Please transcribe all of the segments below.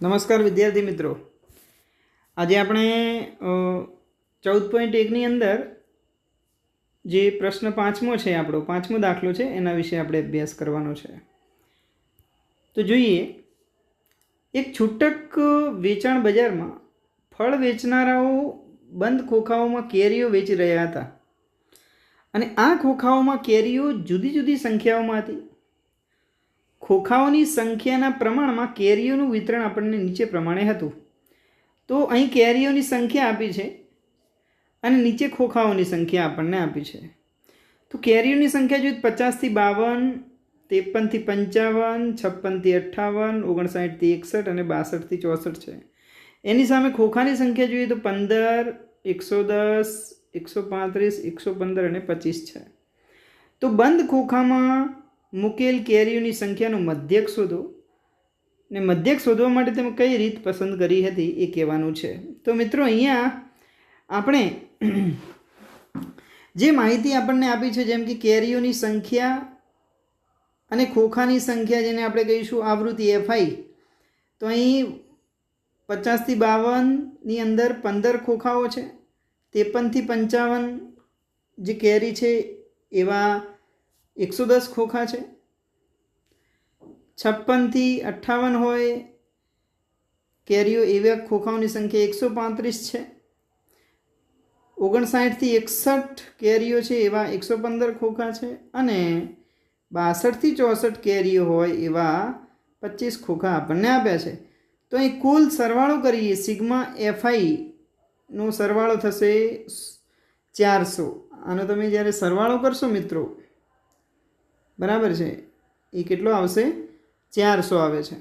નમસ્કાર વિદ્યાર્થી મિત્રો, આજે આપણે 14.1ની અંદર જે પ્રશ્ન પાંચમો છે, આપણો પાંચમો દાખલો છે, એના વિશે આપણે અભ્યાસ કરવાનો છે. તો જોઈએ, એક છૂટક વેચાણ બજારમાં ફળ વેચનારાઓ બંધ ખોખાઓમાં કેરીઓ વેચી રહ્યા હતા અને આ ખોખાઓમાં કેરીઓ જુદી જુદી સંખ્યાઓમાં હતી. ખોખાઓની સંખ્યાના પ્રમાણમાં કેરીઓનું વિતરણ આપણને નીચે પ્રમાણે હતું. તો અહીં કેરીઓની સંખ્યા આપી છે અને નીચે ખોખાઓની સંખ્યા આપણને આપી છે. તો કેરીઓની સંખ્યા જોઈએ 50 થી 52, 53 થી 55, 56 થી 58, 59 થી 61 અને 62 થી 64 છે. એની સામે ખોખાની સંખ્યા જોઈએ તો 15, 110, 135, 115 અને 25 છે. તો બંધ ખોખામાં મૂકેલ કેરીઓની સંખ્યાનો મધ્યક શોધો ને મધ્યક શોધવા માટે તમે કઈ રીત પસંદ કરી હતી એ કહેવાનું છે. તો મિત્રો, અહીંયા આપણે જે માહિતી આપણને આપી છે, જેમ કે કેરીઓની સંખ્યા અને ખોખાની સંખ્યા, જેને આપણે કહીશું આવૃત્તિ FI, તો અહીં 50 થી 52ની અંદર 15 ખોખાઓ છે. 53 થી 55 જે કેરી છે એવા 110 ખોખા છે. 56 થી 58 હોય કેરીઓ એવા ખોખાઓની સંખ્યા 135 છે. 59 થી 61 કેરીઓ છે એવા 115 ખોખા છે અને 62 થી 64 કેરીઓ હોય એવા 25 ખોખા આપણને આપ્યા છે. તો અહીં કુલ સરવાળો કરીએ, સિગ્મા FI નો સરવાળો થશે 400. આનો તમે જ્યારે સરવાળો કરશો મિત્રો, બરાબર છે, એ કેટલો આવશે? 400 આવે છે.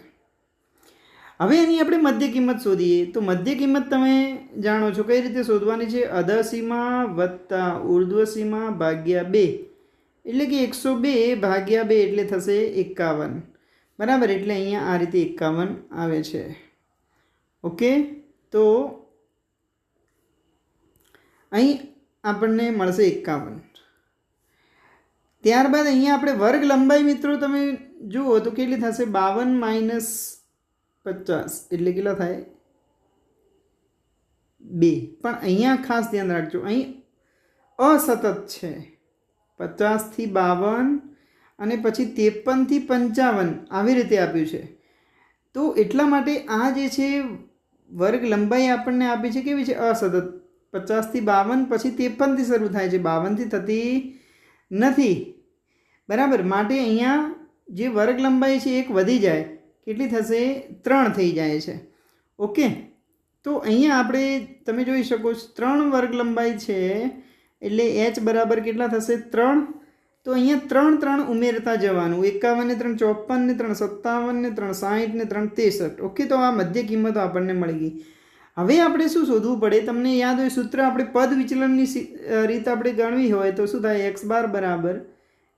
હવે એની આપણે મધ્ય કિંમત શોધીએ. તો મધ્ય કિંમત તમે જાણો છો કઈ રીતે શોધવાની છે? અધર સીમા વત્તા ઉર્ધ્વ સીમા ભાગ્યા 2, એટલે કે 102 ભાગ્યા 2 એટલે થશે 51. બરાબર, એટલે અહીંયા આ રીતે 51 આવે છે. ઓકે, તો અહીં આપણને મળશે 51. ત્યારબાદ અહીંયા આપણે વર્ગ લંબાઈ મિત્રો તમે જુઓ તો કેટલી થશે? 52 - 50 એટલે કેટલા થાય? 2. પણ અહીંયા ખાસ ધ્યાન રાખજો, અહીં અસતત છે. 50 થી 52 અને પછી 53 થી 55 આવી રીતે આપ્યું છે. તો એટલા માટે આ જે છે વર્ગ લંબાઈ આપણને આપી છે કેવી છે? અસતત. 50 થી 52 પછી 53 થી શરૂ થાય છે, 52 થી થતી નથી. બરાબર, માટે અહીંયા જે વર્ગ લંબાઈ છે એક વધી જાય, કેટલી થશે? 3 થઈ જાય છે. ઓકે, તો અહીંયા આપણે તમે જોઈ શકો છો 3 વર્ગ લંબાઈ છે, એટલે h બરાબર કેટલા થશે? 3. તો અહીંયા 3 3 ઉમેરતા જવાનું. 51 ને 3 54 ને 3 57 ને 3 60 ને 3 63. ઓકે, તો આ મધ્ય કિંમતો આપણને મળી ગઈ. હવે આપણે શું શોધવું પડે? તમને યાદ હોય સૂત્ર, આપણે પદ વિચલનની રીત આપણે ગણવી હોય તો શું થાય? x બાર બરાબર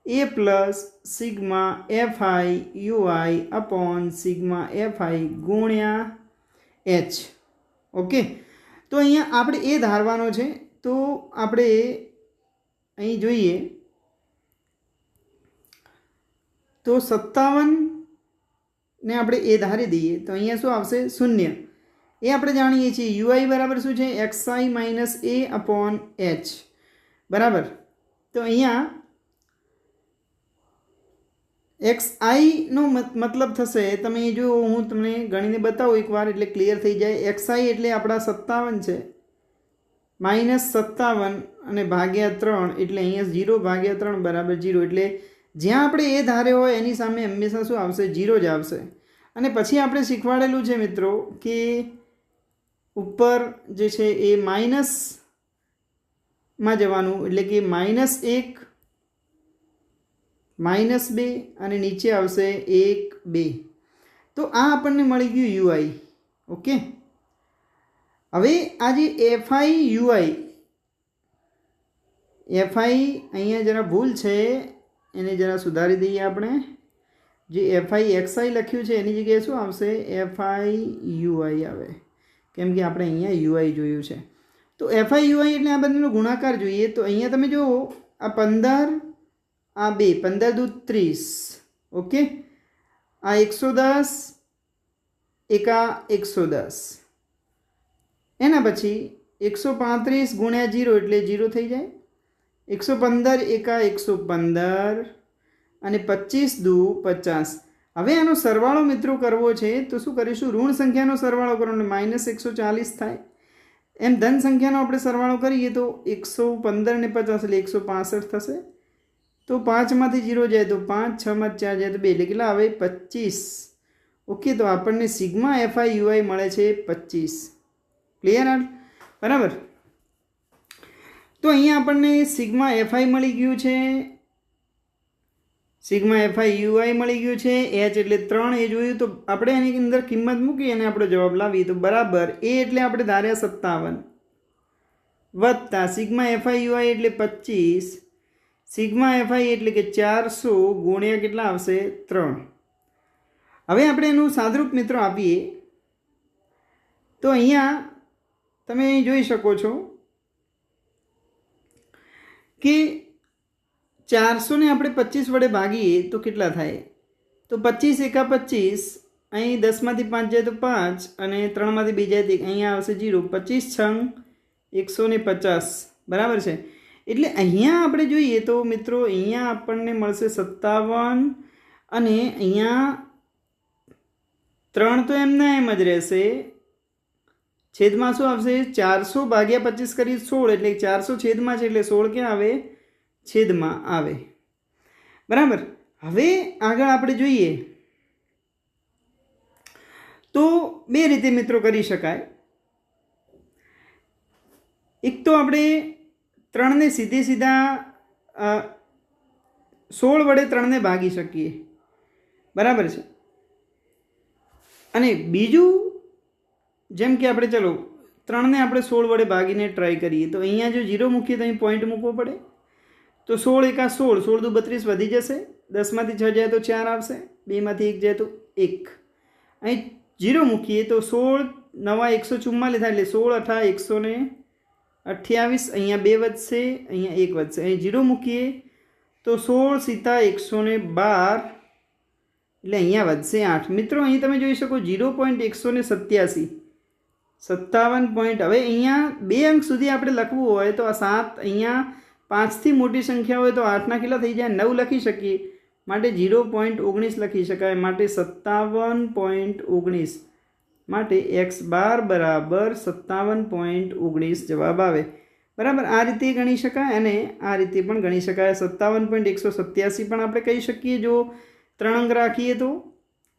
a plus sigma FI UI upon sigma FI ગુણ્યા h. ઓકે, તો અહીંયા આપણે એ ધારવાનો છે. તો આપણે અહીં જોઈએ તો 57 ને આપણે એ ધારી દઈએ તો અહીંયા શું આવશે? 0. એ આપણે જાણીએ છીએ UI બરાબર શું છે? XI minus A upon H. બરાબર, તો અહીંયા XI નો મતલબ થશે, તમે જો હું તમને ગણીને બતાવું એકવાર એટલે ક્લિયર થઈ જાય. XI એટલે આપણા 57 છે, માઇનસ 57 અને ભાગ્યા 3 એટલે અહીંયા 0 ભાગ્યા 3 બરાબર 0. એટલે જ્યાં આપણે એ ધાર્યો હોય એની સામે હંમેશા શું આવશે? 0 જ આવશે. અને પછી આપણે શીખવાડેલું છે મિત્રો કે ઉપર જે છે એ માઇનસમાં જવાનું, એટલે કે -1 -2 અને નીચે આવશે 1 2. તો આ આપણને મળી ગયું UI. ઓકે, હવે આ જે FI UI, FI અહીંયા જરા ભૂલ છે, એને જરા સુધારી દઈએ આપણે. જે FI XI લખ્યું છે એની જગ્યાએ શું આવશે? FI UI આવે, કેમ કે આપણે અહીંયા UI જોયું છે. તો FI UI એટલે આ બંનેનો ગુણાકાર જોઈએ. તો અહીંયા તમે જુઓ, આ 15, આ 2, 15 દૂ 30. ઓકે, આ 110 એકા 110, એના પછી 135 ગુણ્યા 0 એટલે 0 થઈ જાય, 115 એકા 115 અને 25 દુ 50. હવે આનો સરવાળો મિત્રો કરવો છે તો શું કરીશું? ઋણ સંખ્યાનો સરવાળો કરવાનો -140 થાય. એમ ધન સંખ્યાનો આપણે સરવાળો કરીએ તો 115 ને 50 એટલે 165 થશે. તો 5માંથી 0 જાય તો 5, 6માંથી 4 જાય તો 2 એટલે કેટલા આવે? 25. ઓકે, તો આપણને સિગ્મા એફઆઈ યુઆઈ મળે છે 25. ક્લિયર? બરાબર. તો અહીંયા આપણને સિગ્મા એફઆઈ મળી ગયું છે, સિગ્મા એફઆઈ યુઆઈ મળી ગયું છે. એચ એટલે 3 એ જોયું તો આપણે એની અંદર કિંમત મૂકી અને આપણો જવાબ લાવીએ તો બરાબર એ એટલે આપણે ધાર્યા 57 વત્તા સિગ્મા એફઆઈ યુઆઈ એટલે 25, સિગ્મા એફઆઈ એટલે કે 400 ગુણ્યા કેટલા આવશે? 3. હવે આપણે એનું સાદરૂપ મિત્રો આપીએ તો અહીંયા તમે જોઈ શકો છો કે 400 ને આપણે 25 વડે ભાગીએ તો કેટલા થાય? તો 25 એકા 25, અહીં 10માંથી 5 જાય તો 5 અને 3માંથી 2 જાય તો અહીંયા આવશે 0. 25 છંગ 150. બરાબર છે. એટલે અહીંયા આપણે જોઈએ તો મિત્રો અહીંયા આપણને મળશે 57 અને અહીંયા 3 તો એમના એમ જ રહેશે. છેદમાં શું આવશે? 400 ભાગ્યા 25 કરી 16 એટલે 400 છેદમાં છે એટલે 16 ક્યાં આવે? છેદમાં આવે. બરાબર. હવે આગળ આપણે જોઈએ તો બે રીતે મિત્રો કરી શકાય. એક તો આપણે 3 ને સીધા 16 વડે 3 ને ભાગી શકીએ. બરાબર છે. અને બીજું જેમ કે આપણે ચલો 3 ને આપણે 16 વડે ભાગીને ટ્રાય કરીએ તો અહીંયા જો 0 મૂકીએ તો અહીં પોઈન્ટ મૂકવો પડે. તો 16 એકા 16, 16 દુ 32 વધી જશે. 10માંથી 6 જાય તો 4 આવશે, 2માંથી 1 જાય તો 1. અહીં 0 મૂકીએ તો 16 નવા 144 થાય એટલે 16 અઠા 128. અહીંયા 2 વધશે, અહીંયા 1 વધશે. અહીં 0 મૂકીએ તો 16 સીતા 112 એટલે અહીંયા વધશે 8. મિત્રો અહીં તમે જોઈ શકો 0.187, 57 પોઈન્ટ. હવે અહીંયા 2 અંક સુધી આપણે લખવું હોય તો આ 7, અહીંયા 5થી મોટી સંખ્યા હોય તો 8ના કેટલા થઈ જાય? 9 લખી શકીએ. માટે 0.19 લખી શકાય. માટે 57.19 માટે x બાર બરાબર 57.19 જવાબ આવે. બરાબર. આ રીતે ગણી શકાય અને આ રીતે પણ ગણી શકાય. 57.187 પણ આપણે કહી શકીએ જો 3 અંક રાખીએ તો.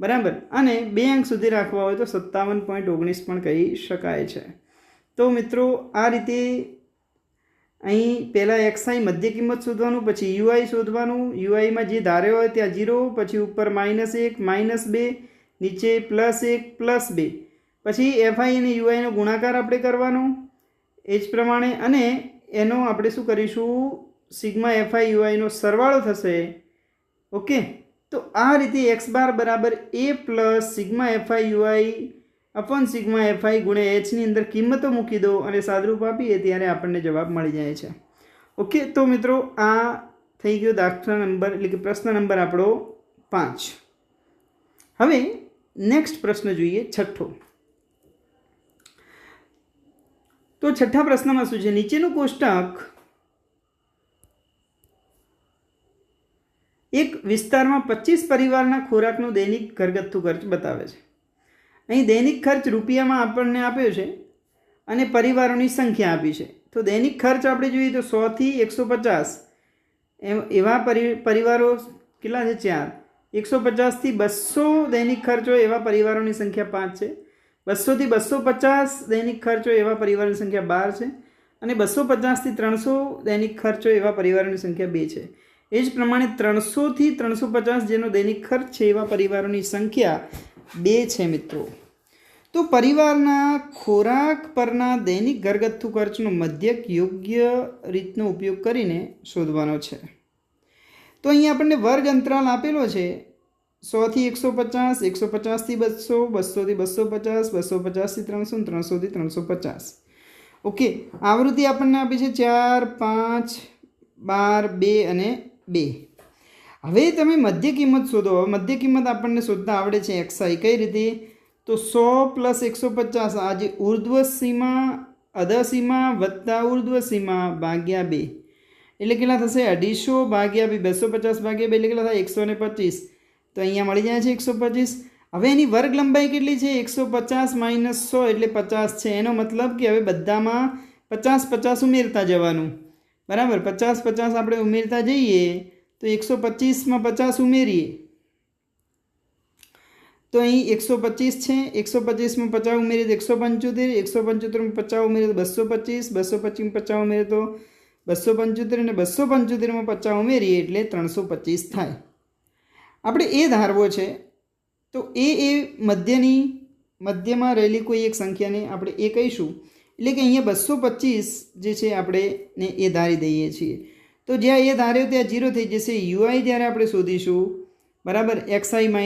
બરાબર. અને 2 અંક સુધી રાખવા હોય તો 57.19 પણ કહી શકાય છે. તો મિત્રો આ રીતે અહીં પહેલાં એક્સઆઈ મધ્ય કિંમત શોધવાનું, પછી યુઆઈ શોધવાનું. યુઆઈમાં જે ધાર્યો હોય ત્યાં 0, પછી ઉપર -1 -2, નીચે +1 +2, પછી એફઆઈ અને યુઆઈનો ગુણાકાર આપણે કરવાનો એ જ પ્રમાણે. અને એનો આપણે શું કરીશું? સિગ્મા એફઆઈ યુઆઈનો સરવાળો થશે. ઓકે. તો આ રીતે x બાર બરાબર a plus sigma FI UI upon sigma FI ગુણ્યા એચની અંદર કિંમતો મૂકી દો અને સાદરૂપ આપીએ ત્યારે આપણને જવાબ મળી જાય છે. ઓકે. તો મિત્રો આ થઈ ગયો દાખલા નંબર એટલે કે પ્રશ્ન નંબર આપણો 5. હવે નેક્સ્ટ પ્રશ્ન જોઈએ, છઠ્ઠો. તો છઠ્ઠા પ્રશ્નમાં શું છે? નીચેનું કોષ્ટક એક વિસ્તારમાં 25 પરિવારના ખોરાકનો દૈનિક ઘરગથ્થુ ખર્ચ બતાવે છે. અહીં દૈનિક ખર્ચ રૂપિયામાં આપણને આપ્યો છે અને પરિવારોની સંખ્યા આપી છે. તો દૈનિક ખર્ચ આપણે જોઈએ તો 100 થી 150 એવા પરિવારો કેટલા છે? 4. 150 થી 200 દૈનિક ખર્ચ હોય એવા પરિવારોની સંખ્યા 5 છે. 200 થી 250 દૈનિક ખર્ચ હોય એવા પરિવારોની સંખ્યા 12 છે. અને 250 થી 300 દૈનિક ખર્ચ હોય એવા પરિવારોની સંખ્યા 2 છે. એ જ પ્રમાણે 300 થી 350 જેનો દૈનિક ખર્ચ છે એવા પરિવારોની સંખ્યા 2 છે મિત્રો. તો પરિવારના ખોરાક પરના દૈનિક ઘરગથ્થુ ખર્ચનો મધ્યક યોગ્ય રીતનો ઉપયોગ કરીને શોધવાનો છે. તો અહીં આપણને વર્ગ અંતરાલ આપેલો છે 100 થી 150, 150 થી 200, 200 થી 250, 250 થી 300, 300 થી 350. ઓકે. આવૃત્તિ આપણને આપી છે 4, 5, 12, 2 અને 2. હવે તમે મધ્ય કિંમત શોધો. મધ્ય કિંમત આપણને શોધતા આવડે છે એક્સઆઈ. કઈ રીતે? તો 100 + 150 આ જે ઉર્ધ્વ સીમા અધસીમા વત્તા ઉર્ધ્વ સીમા ભાગ્યા 2 એટલે કેટલા થશે 250 ભાગ્યા 2 250 ભાગ્યા 2 એટલે કેટલા થાય 125 તો અહીંયા મળી જાય છે 125 હવે એની વર્ગ લંબાઈ કેટલી છે 150 - 100 એટલે 50 છે એનો મતલબ કે હવે બધામાં 50 50 ઉમેરતા જવાનું બરાબર 50 50 આપણે ઉમેરતા જઈએ તો 125માં 50 ઉમેરીએ તો અહીં 125 છે 125માં 50 ઉમેરીએ તો 175 175માં 50 ઉમેરીએ તો 225 225માં 50 ઉમેરીએ તો 275 અને 275માં 50 ઉમેરીએ એટલે 325 થાય આપણે એ ધારવો છે તો એ મધ્યમાં રહેલી કોઈ એક સંખ્યાને આપણે એ કહીશું એટલે કે અહીંયા 225 જે છે આપણે ને એ ધારી દઈએ છીએ તો જ્યાં એ ધાર્યો ત્યાં 0 થઈ જશે યુઆઈ જ્યારે આપણે શોધીશું બરાબર xi -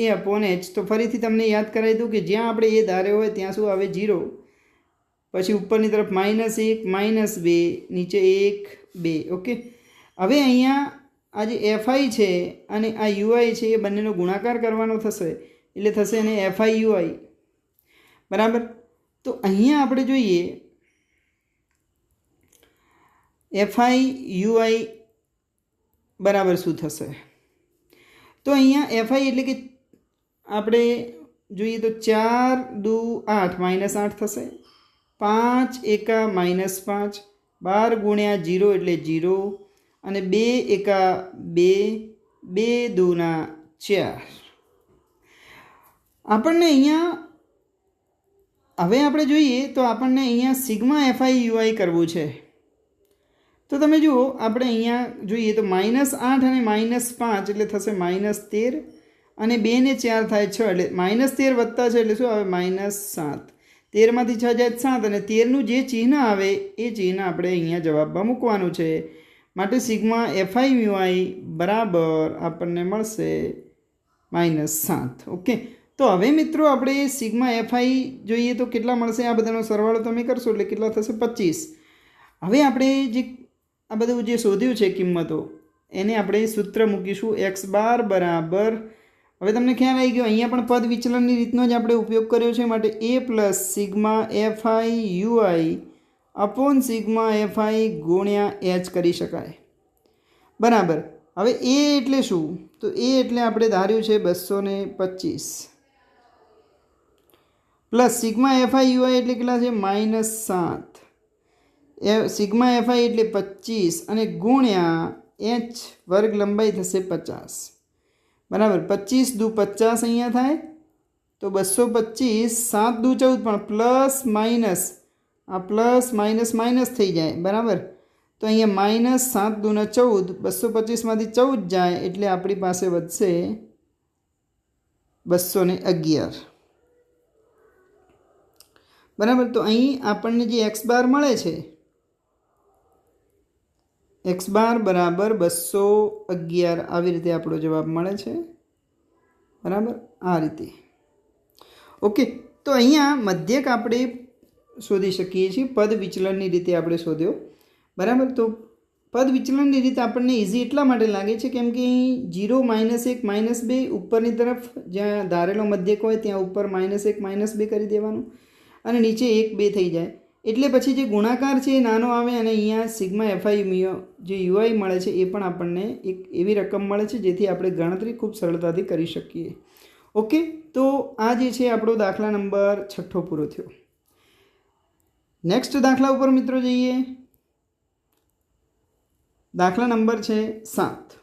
a/h તો ફરીથી તમને યાદ કરાવી દઉં કે જ્યાં આપણે એ ધાર્યો હોય ત્યાં શું આવે 0 પછી ઉપરની તરફ -1 -2 નીચે 1 2 ઓકે હવે અહીંયા આ જે fi છે અને આ ui છે એ બંનેનો ગુણાકાર કરવાનો થશે એટલે થશે અને fi ui બરાબર તો અહીંયા આપણે જોઈએ fi ui બરાબર શું થશે તો અહીંયા fi એટલે કે આપણે જોઈએ તો 4 2 8 -8 થશે 5 એકા -5 12 ગુણ્યા 0 એટલે 0 અને 2 એકા 2 2 દૂના 4 આપણને અહીંયા હવે આપણે જોઈએ તો આપણને અહીંયા સિગ્મા fi ui કરવું છે તો તમે જુઓ આપણે અહીંયા જોઈએ તો -8 અને -5 એટલે થશે -13 અને 2 ને 4 થાય 6 એટલે -13 વત્તા છે એટલે શું આવે -7 13 માંથી 6 જાય 7 અને 13નું જે ચિહ્ન આવે એ ચિહ્ન આપણે અહીંયા જવાબમાં મૂકવાનું છે માટે સિગ્મા fi ui બરાબર આપણને મળશે -7 ઓકે તો હવે મિત્રો આપણે સિગ્મા fi જોઈએ તો કેટલા મળશે આ બધાનો સરવાળો તમે કરશો એટલે કેટલા થશે 25 હવે આપણે જે આ બધું જે શોધ્યું છે કિંમતો એને આપણે સૂત્ર મૂકીશું x બાર બરાબર હવે તમને ખ્યાલ આવી ગયો અહીંયા પણ પદ વિચલનની રીતનો જ આપણે ઉપયોગ કર્યો છે માટે a plus sigma fi ui upon sigma fi ગુણ્યા h કરી શકાય બરાબર હવે a એટલે શું તો a એટલે આપણે ધાર્યું છે 225 પ્લસ સિગ્મા fi ui એટલે કેટલા છે -7 સિગ્મા fi એટલે 25 અને ગુણ્યા h વર્ગ લંબાઈ થશે 50 બરાબર 25 દુ 50 અહીંયા થાય તો 225 7 દુ 14 પણ પ્લસ માઇનસ આ પ્લસ માઇનસ માઇનસ થઈ જાય બરાબર તો અહીંયા -7 દુના 14 225 માંથી 14 જાય એટલે આપણી પાસે વધશે 211 બરાબર તો અહીં આપણને જે x બાર મળે છે x બાર બરાબર 211 આવી રીતે આપણો જવાબ મળે છે બરાબર આ રીતે ઓકે તો અહીંયા મધ્યક આપણે શોધી શકીએ છીએ પદ વિચલનની રીતે આપણે શોધ્યો બરાબર તો પદ વિચલનની રીતે આપણને ઇઝી એટલા માટે લાગે છે કેમ કે 0 -1 -2 ઉપરની તરફ જ્યાં ધારેલો મધ્યક હોય ત્યાં ઉપર -1 -2 કરી દેવાનું અને નીચે 1 2 થઈ જાય એટલે પછી જે ગુણાકાર છે એ નાનો આવે અને અહીંયા સિગ્મા fi જે ui મળે છે એ પણ આપણને એક એવી રકમ મળે છે જેથી આપણે ગણતરી ખૂબ સરળતાથી કરી શકીએ ઓકે તો આ જે છે આપણો દાખલા નંબર 6 પૂરો થયો નેક્સ્ટ દાખલા ઉપર મિત્રો જઈએ દાખલા નંબર છે 7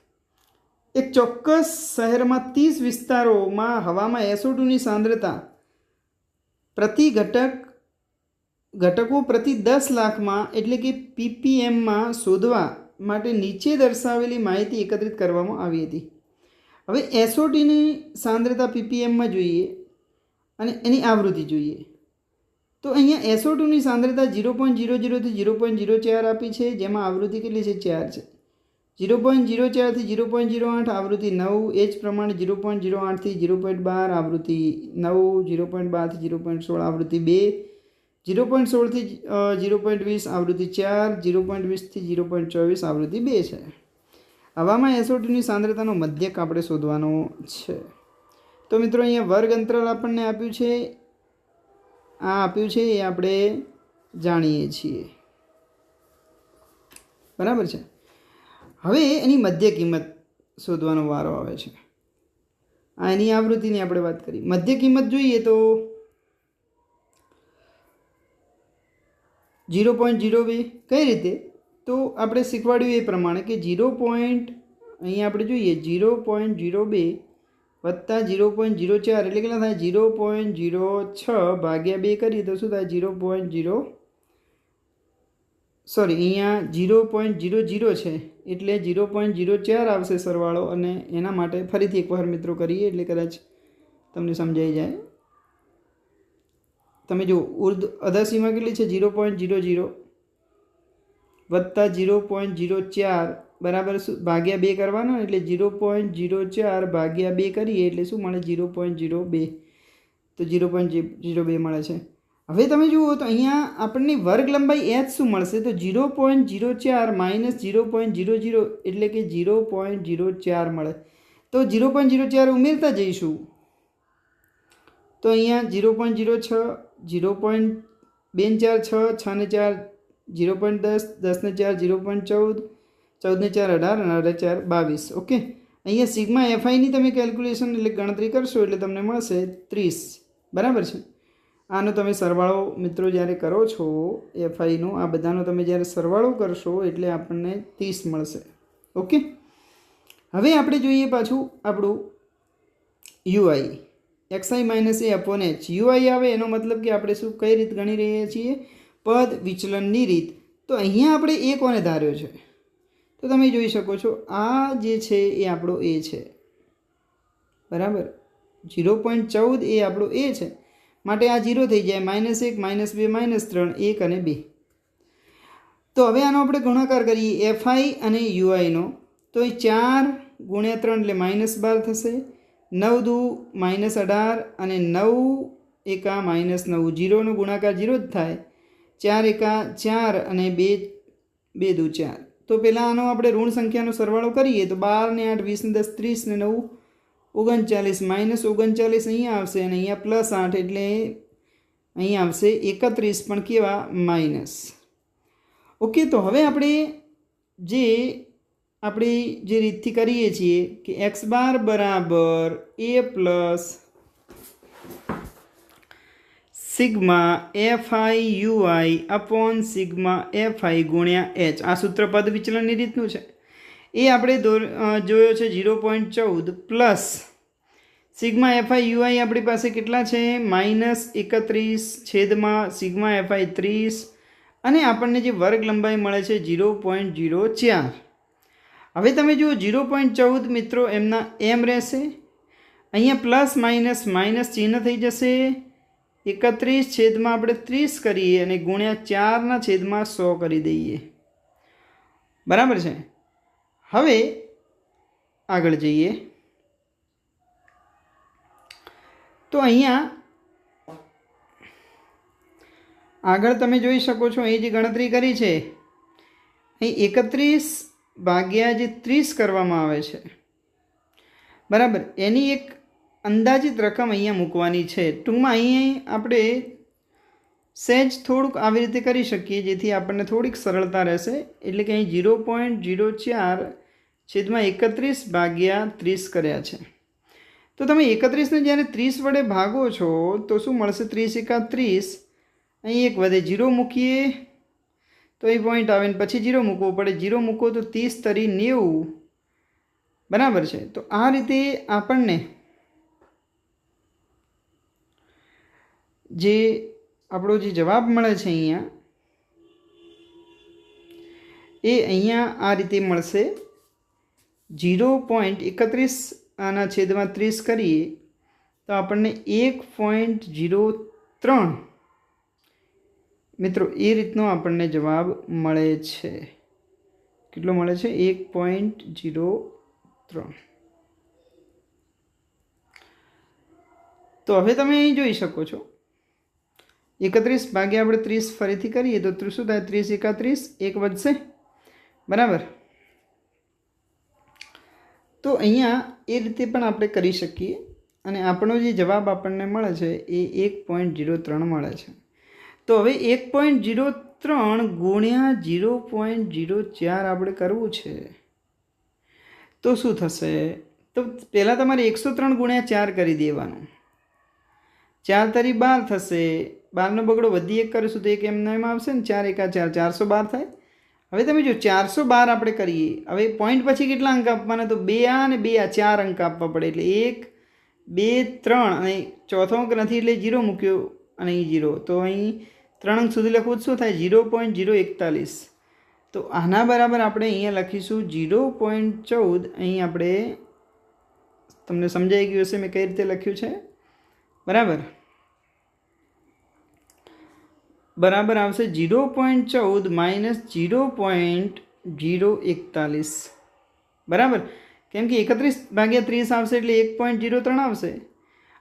એક ચોક્કસ શહેરમાં 30 વિસ્તારોમાં હવામાં SO2ની સાંદ્રતા પ્રતિ ઘટકો પ્રતિ 10 લાખમાં એટલે કે ppmમાં શોધવા માટે નીચે દર્શાવેલી માહિતી એકત્રિત કરવામાં આવી હતી હવે SO2ની સાંદ્રતા ppmમાં જોઈએ અને એની આવૃત્તિ જોઈએ તો અહીંયા SO2ની સાંદ્રતા 0.00 થી 0.04 આપી છે જેમાં આવૃત્તિ કેટલી છે 4 છે 0.04 થી 0.08 આવૃત્તિ 9 એ જ પ્રમાણે 0.08 થી 0.12 આવૃત્તિ 9 0.12 થી 0.16 આવૃત્તિ 2 0.16 થી 0.20 આવૃત્તિ 4 0.20 થી 0.24 આવૃત્તિ 2 છે હવામાં SO2ની સાંદ્રતાનો મધ્યક આપણે શોધવાનો છે તો મિત્રો અહીંયા વર્ગ અંતરાલ આપણને આપ્યું છે, આ આપ્યું છે એ આપણે જાણીએ છીએ, બરાબર છે. હવે એની મધ્ય કિંમત શોધવાનો વારો આવે છે. આ એની આવૃત્તિની આપણે વાત કરી. મધ્ય કિંમત જોઈએ તો 0.02 કઈ રીતે, તો આપણે શીખવાડ્યું એ પ્રમાણે કે અહીંયા આપણે જોઈએ 0.02 વત્તા 0.04 એટલે કેટલા થાય 0.06 ભાગ્યા 2 કરીએ તો શું થાય અહીંયા 0.00 છે એટલે 0.04 આવશે સરવાળો. અને એના માટે ફરીથી એકવાર મિત્રો કરીએ એટલે કદાચ તમને સમજાઈ જાય. તમે જો અધાસીમાં કેટલી છે 0.00 વત્તા 0.04 બરાબર ભાગ્યા 2 કરવાનો એટલે 0.04 ભાગ્યા 2 કરીએ એટલે શું મળે 0.02. તો 0.02 મળે છે. હવે તમે જુઓ તો અહીંયા આપણને વર્ગ લંબાઈ h શું મળશે તો 0.04 માઇનસ 0.00 એટલે કે 0.04 મળે. તો 0.04 ઉમેરતા જઈશું તો અહીંયા 0.06 0.24 6 ને 4 0.10 10 ને 4 0.14 14 ને 4 18 અને 18 4 22. ઓકે, અહીંયા સિગ્મા એફઆઈની તમે કેલ્ક્યુલેશન એટલે ગણતરી કરશો એટલે તમને મળશે 30, બરાબર છે. આનો તમે સરવાળો મિત્રો જ્યારે કરો છો એફઆઈનો આ બધાનો તમે જ્યારે સરવાળો કરશો એટલે આપણને 30 મળશે. ઓકે, હવે આપણે જોઈએ પાછું આપણું યુઆઈ xi માઇનસ એ અપોન h. યુઆઈ આવે એનો મતલબ કે આપણે શું કઈ રીત ગણી રહ્યા છીએ પદ વિચલનની રીત. તો અહીંયા આપણે એ કોને ધાર્યો છે તો તમે જોઈ શકો છો આ જે છે એ આપણો એ છે, બરાબર. 0.14 એ આપણો એ છે માટે આ 0 થઈ જાય -1 -2 -3 1 અને 2. તો હવે આનો આપણે ગુણાકાર કરીએ એફઆઈ અને યુઆઈનો તો એ 4 ગુણ્યા 3 એટલે -12 થશે, 9 દુ -18 અને 9 એકા -9. 0નો ગુણાકાર 0 જ થાય, 4 એકા 4 અને 2 દુ 4. તો પહેલાં આનો આપણે ઋણ સંખ્યાનો સરવાળો કરીએ તો 12 ને 8 20 ને 10 30 ને 9 39 -39 અહીંયા આવશે અને અહીંયા +8 એટલે અહીંયા આવશે 31 પણ કેવા માઇનસ. ઓકે, તો હવે આપણે જે રીતથી કરીએ છીએ કે x બાર બરાબર a plus sigma FI UI upon sigma FI ગુણ્યા h. આ સૂત્ર પદ વિચલનની રીતનું છે એ આપણે જોયો છે 0.14 પ્લસ સિગ્મા એફઆઈ યુઆઈ આપણી પાસે કેટલા છે -31 છેદમાં સિગ્મા એફઆઈ 30 અને આપણને જે વર્ગ લંબાઈ મળે છે 0.04. હવે તમે જુઓ 0.14 મિત્રો એમના એમ રહેશે, અહીંયા પ્લસ માઇનસ ચિહ્ન થઈ જશે, 31 છેદમાં આપણે 30 કરીએ અને ગુણ્યા 4 છેદમાં 100 કરી દઈએ, બરાબર છે. હવે આગળ જઈએ તો અહીંયા આગળ તમે જોઈ શકો છો અહીં જે ગણતરી કરી છે અહીં 31 ભાગ્યા જે 30 કરવામાં આવે છે, બરાબર, એની એક અંદાજિત રકમ અહીંયા મૂકવાની છે. ટૂંકમાં અહીં આપણે સહેજ થોડુંક આવી રીતે કરી શકીએ જેથી આપણને થોડીક સરળતા રહેશે. એટલે કે અહીં 0.04 છેદમાં 31 ભાગ્યા 30 કર્યા છે. તો તમે 31ને જ્યારે 30 વડે ભાગો છો તો શું મળશે 30 એકા 30, અહીં એક વધે 0 મૂકીએ તો એ પોઈન્ટ આવે ને પછી 0 મૂકવો પડે, 0 મૂકો તો 30 તરી 90, બરાબર છે. તો આ રીતે આપણને જે આપણો જે જવાબ મળે છે અહીંયા આ રીતે મળશે 0.31 છેદમાં 30 કરીએ તો આપણને 1.03 મિત્રો એ રીતનો આપણને જવાબ મળે છે. કેટલો મળે છે 1.03. તો હવે તમે અહીં જોઈ શકો છો 31 ભાગ્યા આપણે 30 ફરીથી કરીએ તો શું થાય 30 એકા 30 1 વધશે, બરાબર. તો અહીંયા એ રીતે પણ આપણે કરી શકીએ અને આપણો જે જવાબ આપણને મળે છે એ 1.03 મળે છે. તો હવે 1.03 ગુણ્યા 0.04 આપણે કરવું છે તો શું થશે? તો પહેલાં તમારે 103 ગુણ્યા 4 કરી દેવાનું. 4 તરી 12 થશે. 12નો બગડો વધી 1 કરીશું તો 1 એમ આવશે ને. 4 એકા 4 412 થાય. હવે તમે જો 412 આપણે કરીએ. હવે પોઈન્ટ પછી કેટલા અંક આપવાના? તો 2 આ અને 2 આ 4 અંક આપવા પડે. એટલે 1 2 3 અને ચોથો અંક નથી એટલે 0 મૂક્યો અને અહીં 0. તો અહીં 3 અંક સુધી લખવું શું થાય? 0.041. તો આના બરાબર આપણે અહીંયા લખીશું 0.14. અહીં આપણે તમને સમજાઈ ગયું હશે મેં કઈ રીતે લખ્યું છે. બરાબર બરાબર આવશે 0.14 માઇનસ 0.041. બરાબર, કેમ કે 31/30 આવશે એટલે 1.03 આવશે.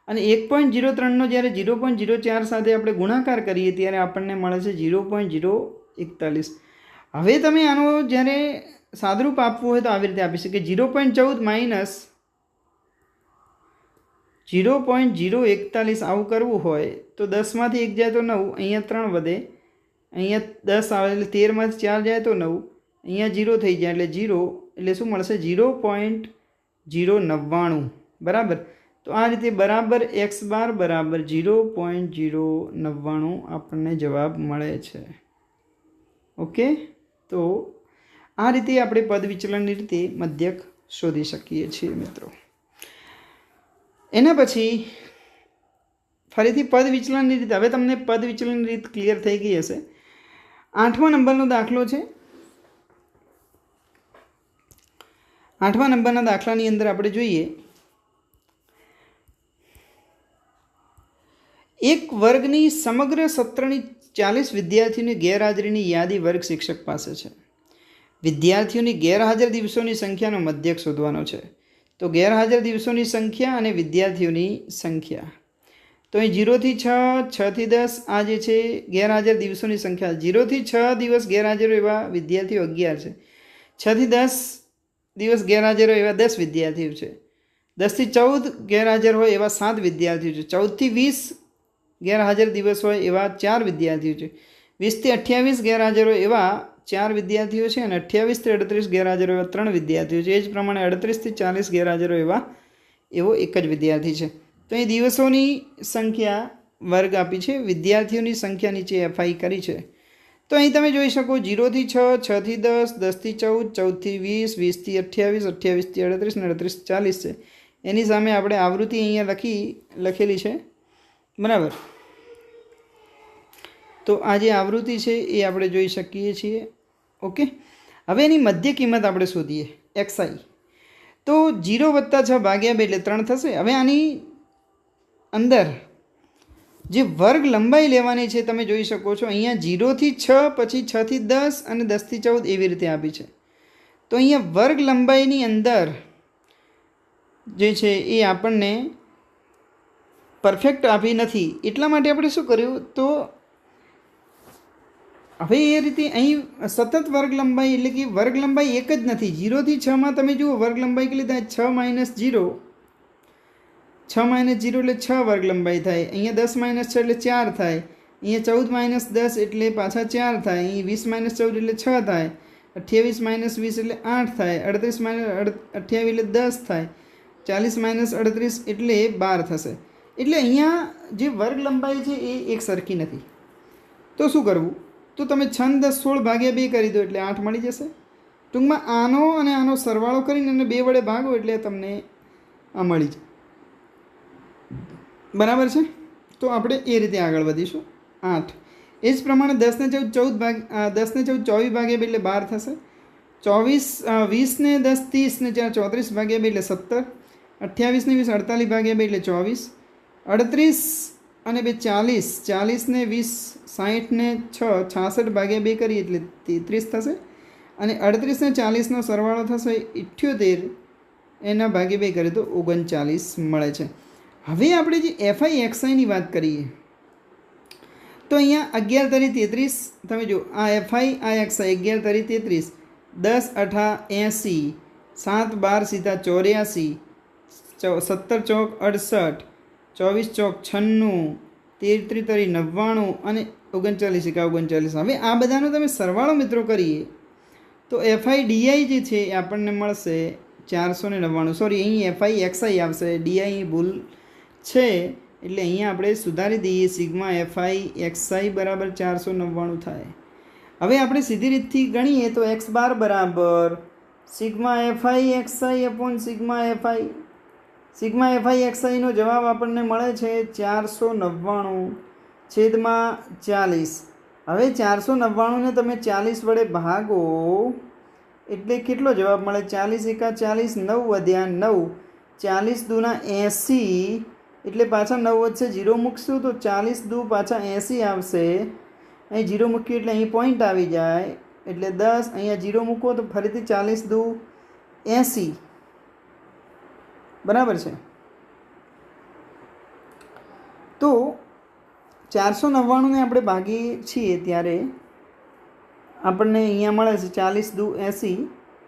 અને 1.03નો જ્યારે 0.04 સાથે આપણે ગુણાકાર કરીએ ત્યારે આપણને મળે છે 0.041. હવે તમે આનો જ્યારે સાદરૂપ આપવું હોય તો આવી રીતે આપી શકે 0.14 માઇનસ 0.041. આવું કરવું હોય તો 10માંથી 1 જાય તો 9, અહીંયા 3 વધે, અહીંયા 10 આવે એટલે 13માંથી 4 જાય તો 9, અહીંયા 0 થઈ જાય એટલે 0, એટલે શું મળશે? 0.099. બરાબર, તો આ રીતે બરાબર x બાર બરાબર 0.099 આપણને જવાબ મળે છે. ઓકે, તો આ રીતે આપણે પદ વિચલનની રીતે મધ્યક શોધી શકીએ છીએ મિત્રો. એના પછી ફરીથી પદ વિચલનની રીત. હવે તમને પદ વિચલનની રીત ક્લિયર થઈ ગઈ હશે. 8મા નંબરનો દાખલો છે. 8મા નંબરના દાખલાની અંદર આપણે જોઈએ એક વર્ગની સમગ્ર સત્રની 40 વિદ્યાર્થીઓની ગેરહાજરીની યાદી વર્ગ શિક્ષક પાસે છે. વિદ્યાર્થીઓની ગેરહાજર દિવસોની સંખ્યાનો મધ્યક શોધવાનો છે. તો ગેરહાજર દિવસોની સંખ્યા અને વિદ્યાર્થીઓની સંખ્યા. તો અહીં 0 થી 6, 6 થી 10 આ જે છે ગેરહાજર દિવસોની સંખ્યા. 0 થી 6 દિવસ ગેરહાજર એવા વિદ્યાર્થીઓ 11 છે. 6 થી 10 દિવસ ગેરહાજર હોય એવા 10 વિદ્યાર્થીઓ છે. 10 થી 14 ગેરહાજર હોય એવા 7 વિદ્યાર્થીઓ છે. 14 થી 20 ગેરહાજર દિવસ હોય એવા 4 વિદ્યાર્થીઓ છે. 20 થી 28 ગેરહાજર હોય એવા 4 વિદ્યાર્થીઓ છે. અને 28 થી 38 ગેરહાજર હોય એવા 3 વિદ્યાર્થીઓ છે. એ જ પ્રમાણે 38 થી 40 ગેરહાજર હોય એવો એક જ વિદ્યાર્થી છે. તો અહીં દિવસોની સંખ્યા વર્ગ આપી છે, વિદ્યાર્થીઓની સંખ્યા નીચે FI કરી છે. તો અહીં તમે જોઈ શકો 0 થી 6, 6 થી 10, 10 થી 14, 14 થી 20, 20 થી 28, 28 થી 38 અને 38 40 છે. એની સામે આપણે આવૃત્તિ અહીંયા લખેલી છે. બરાબર, તો આ જે આવૃત્તિ છે એ આપણે જોઈ શકીએ છીએ. ઓકે, હવે એની મધ્ય કિંમત આપણે શોધીએ XI. તો 0 + 6 ભાગ્યા 2 એટલે 3 થશે. હવે આની અંદર જે વર્ગ લંબાઈ લેવાની છે તમે જોઈ શકો છો અહીંયા 0 થી 6, પછી 6 થી 10 અને 10 થી 14 એવી રીતે આપી છે. તો અહીંયા વર્ગ લંબાઈની અંદર જે છે એ આપણને પરફેક્ટ આપી નથી. એટલા માટે આપણે શું કર્યું? તો હવે એ રીતે અહીં સતત વર્ગ લંબાઈ એટલે કે વર્ગ લંબાઈ એક જ નથી. 0 થી 6માં તમે જુઓ વર્ગ લંબાઈ કેટલી થાય? 6 - 0, 6 - 0 એટલે 6 વર્ગ લંબાઈ થાય. અહીંયા 10 - 6 એટલે 4 થાય. અહીંયા 14 - 10 એટલે પાછા 4 થાય. અહીં 20 - 14 એટલે 6 થાય. 28 - 20 એટલે 8 થાય. 38 - 28 એટલે 10 થાય. 40 - 38 એટલે 12 થશે. એટલે અહીંયા જે વર્ગ લંબાઈ છે એ એક સરખી નથી. તો શું કરવું? તો તમે 6 × 10 16 ભાગ્યા 2 કરી દો એટલે 8 મળી જશે. ટૂંકમાં આનો અને આનો સરવાળો કરીને અને 2 વડે ભાગો એટલે તમને આ મળી જાય. બરાબર છે, તો આપણે એ રીતે આગળ વધીશું. 8 એ જ પ્રમાણે 10 ને 14 24 ભાગ્યા 2 એટલે 12 થશે. 24 20 ને 10 30 ને 4 34 ભાગ્યા 2 એટલે 17. 28 ને 20 48 ભાગ્યા 2 એટલે 24. 38 અને 2 40, 40 ને 20 60 ને 6 66 ભાગ્યા 2 કરીએ એટલે 33 થશે. અને 38 ને 40નો સરવાળો થશે 78, એના ભાગ્યા 2 કરીએ તો 39 મળે છે. હવે આપણે જે FI XIની વાત કરીએ તો અહીંયા 11 તરી 33. તમે જો આ FI આ XI 11 તરી 33, 10 × 8 = 80, 7 × 12 = 84, 17 ચોક 68, 24 ચોક 96, 13 ત્રિતરી 99 અને 39 એકા 39. હવે આ બધાનો તમે સરવાળો મિત્રો કરીએ તો FIDI જે છે એ આપણને મળશે 499. સોરી, અહીં FIXI આવશે, DI અહીં ભૂલ છે એટલે અહીંયા આપણે સુધારી દઈએ. સિગ્મા FIXI બરાબર 499 થાય. હવે આપણે સીધી રીતથી ગણીએ તો x બાર બરાબર sigma FIXI upon sigma FIXI નો જવાબ આપણને મળે છે 499/40. હવે 499 ને તમે 40 વડે ભાગો એટલે કેટલો જવાબ મળે? 40 એકા 40, 9 વધ્યા 9, 40 દૂના 80, એટલે પાછા 9 વધશે, 0 મૂકશું તો 40 દૂ પાછા 80 આવશે. અહીં 0 મૂક્યું એટલે અહીં પોઈન્ટ આવી જાય એટલે 10, અહીંયા 0 મૂકો તો ફરીથી 40 દૂ 80, બરાબર છે. તો 499 ને આપણે ભાગીએ છીએ ત્યારે આપણને અહીંયા મળે છે 40 દૂ 80,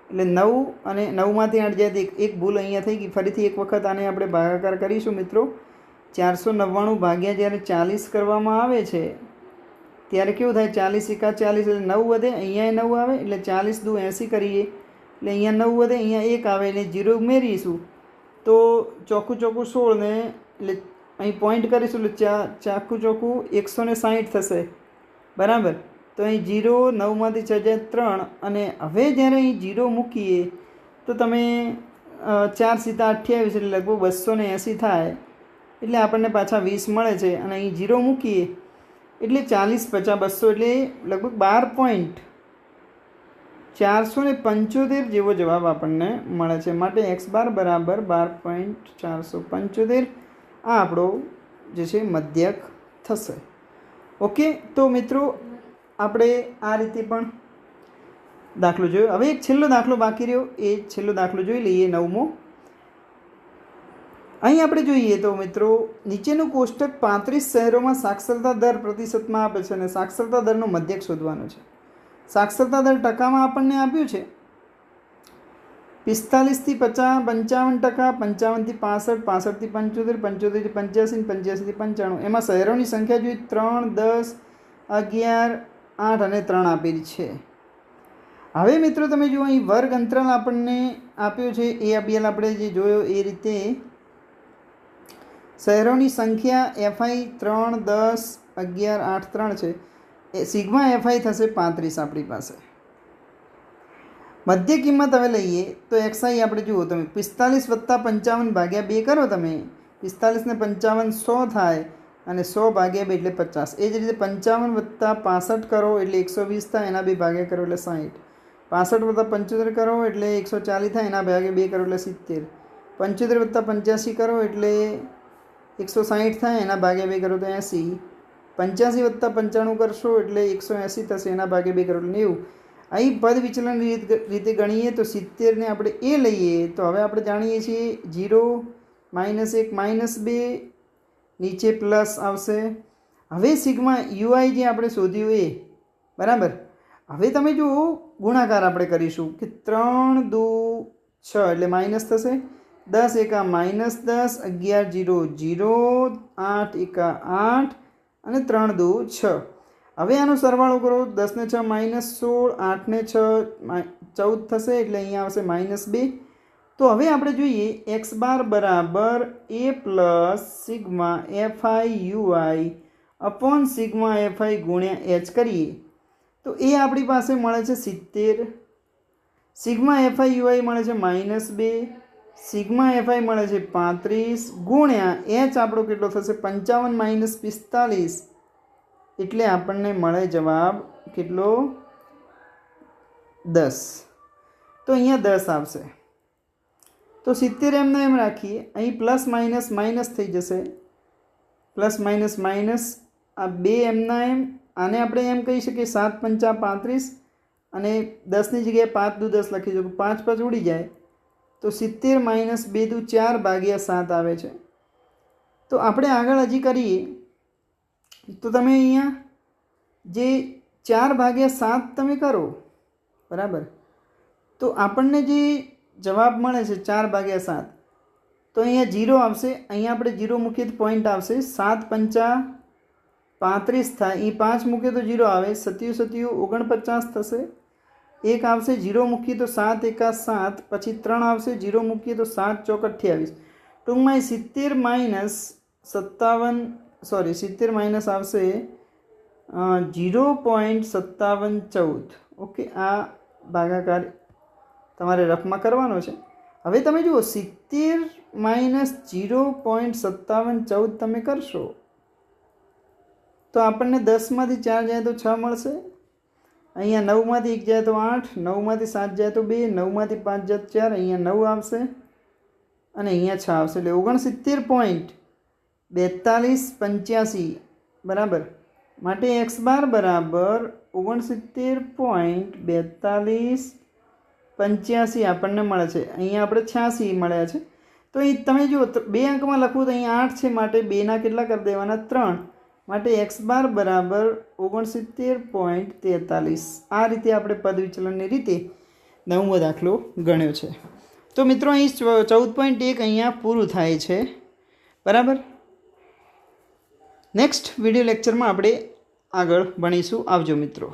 એટલે 9 અને 9માંથી 8 જાય તો એક ભૂલ અહીંયા થઈ ગઈ. ફરીથી એક વખત આને આપણે ભાગાકાર કરીશું મિત્રો. 499 ભાગ્યા જ્યારે 40 કરવામાં આવે છે ત્યારે કેવું થાય? 40 એકા 40 એટલે 9 વધે, અહીંયા 9 આવે એટલે 40 દૂ 80 કરીએ એટલે અહીંયા 9 વધે, અહીંયા 1 આવે એટલે 0 ઉમેરીશું તો ચોખ્ખું 16 ને એટલે અહીં પોઈન્ટ કરીશું એટલે ચોખ્ખું 160 થશે, બરાબર. તો અહીં 0, 9માંથી 6 જાય 3, અને હવે જ્યારે અહીં 0 મૂકીએ તો તમે 4 સીધા 28 એટલે લગભગ 280 થાય એટલે આપણને પાછા 20 મળે છે. અને અહીં 0 મૂકીએ એટલે 40 50 200 એટલે લગભગ 12.475 જેવો જવાબ આપણને મળે છે. માટે x બાર બરાબર 12.475 આ આપણો જે છે મધ્યક થશે. ઓકે, તો મિત્રો આપણે આ રીતે પણ દાખલો જોયો. હવે એક છેલ્લો દાખલો બાકી રહ્યો, એ છેલ્લો દાખલો જોઈ લઈએ, 9મો. અહીં આપણે જોઈએ તો મિત્રો નીચેનું કોષ્ટક 35 શહેરોમાં સાક્ષરતા દર પ્રતિશતમાં આપે છે અને સાક્ષરતા દરનો મધ્યક શોધવાનો છે. સાક્ષરતા દર ટકામાં આપણને આપ્યું છે 45 થી 50, 55%, 55 થી 65, 65 થી 75, 75 થી 85, 85 થી 95. એમાં શહેરોની સંખ્યા જોઈએ 3, 10, 11, 8 અને 3 આપેલી છે. હવે મિત્રો તમે જુઓ અહીં વર્ગ અંતરાલ આપણને આપ્યો છે, એ આપણે જે જોયો એ રીતે શહેરોની સંખ્યા FI 3, 10, 11, 8, 3 છે. એ સિગ્મા FI થશે 35 આપણી પાસે. મધ્ય કિંમત હવે લઈએ તો XI આપણે જુઓ તમે 45 + 55 ભાગ્યા 2 કરો તમે, 45 ને 55 100 થાય અને 100 ભાગ્યા 2 એટલે 50. એ જ રીતે 55 + 65 કરો એટલે 120 થાય, એના 2 ભાગ્યા કરો એટલે 60. 65 + 75 કરો એટલે 140 થાય, એના ભાગ્યા 2 કરો એટલે 70. 75 + 85 કરો એટલે 160 થાય, એના ભાગ્યા 2 કરો તો 80. 85 + 95 કરશો એટલે 180 થશે, એના ભાગ્યા 2 કરો એટલે 90. અહીં પદ વિચલન રીતે ગણીએ તો 70 ને આપણે એ લઈએ તો હવે આપણે જાણીએ છીએ 0, -1, -2, નીચે પ્લસ આવશે. હવે સિગ્મા UI જે આપણે શોધ્યું એ બરાબર. હવે તમે જુઓ ગુણાકાર આપણે કરીશું કે 3 દૂ 6 એટલે માઇનસ થશે, 10 એકા -10, 11 0 0, 8 એકા 8 અને 3 દૂ 6. હવે આનો સરવાળો કરો, 10 ને 6 -16, 8 ને 6 14 થશે એટલે અહીંયા આવશે -2. તો હવે આપણે જોઈએ x બાર બરાબર a plus sigma FI UI upon sigma FI ગુણ્યા h કરીએ તો એ આપણી પાસે મળે છે 70, સિગ્મા FI UI મળે છે -2, સિગ્મા FI મળે છે 35 ગુણ્યા h આપણો કેટલો થશે 55 - 45 એટલે આપણને મળે જવાબ કેટલો 10. તો અહીંયા 10 આવશે. તો 70 એમને એમ રાખીએ, અહીં પ્લસ માઇનસ માઇનસ થઈ જશે, પ્લસ માઇનસ માઇનસ આ 2 એમના એમ. આને આપણે એમ કહી શકીએ 7 × 5 = 35 અને 10ની જગ્યાએ 5 દૂ 10 લખી શકું, 5 5 ઉડી જાય તો 70 - 2 દૂ 4 ભાગ્યા 7 આવે છે. તો આપણે આગળ હજી કરીએ તો તમે અહીંયા જે 4 ભાગ્યા 7 તમે કરો બરાબર, તો આપણને જે જવાબ મળે છે 4 ભાગ્યા 7, તો તો અહીંયા 0 આવશે, અહીંયા આપણે 0 મૂકીએ તો પોઈન્ટ આવશે, 7 પંચા 35 થાય, અહીં 5 મૂકીએ તો 0 આવે, 7 7 49 થશે, 1 આવશે, 0 મૂકીએ તો 7 એકા 7, પછી 3 આવશે, 0 મૂકીએ તો 7 ચોક 28, ટૂંકમાં 70 માઇનસ 70 માઇનસ આવશે 0.5714. ઓકે, આ ભાગાકાર તમારે રફમાં કરવાનો છે. હવે તમે જુઓ 70 માઇનસ 0.5714 તમે કરશો તો આપણને 10માંથી 4 જાય તો 6 મળશે, અહીંયા 9માંથી 1 જાય તો 8, 9માંથી 7 જાય તો 2, 9માંથી 5 જાય તો 4, અહીંયા 9 આવશે અને અહીંયા 6 આવશે, એટલે 69.4285 બરાબર. માટે x બાર બરાબર 69.4285 આપણને મળે છે. અહીંયા આપણે 86 મળ્યા છે. તો અહીં તમે જુઓ 2 અંકમાં લખવું તો અહીંયા 8 છે, માટે 2ના કેટલા કરી દેવાના 3, માટે x બાર બરાબર 69.43. આ રીતે આપણે પદ વિચલનની રીતે 9મો દાખલો ગણ્યો છે. તો મિત્રો અહીં 14.1 અહીંયા પૂરું થાય છે બરાબર. નેક્સ્ટ વિડીયો લેક્ચરમાં આપણે આગળ ભણીશું. આવજો મિત્રો.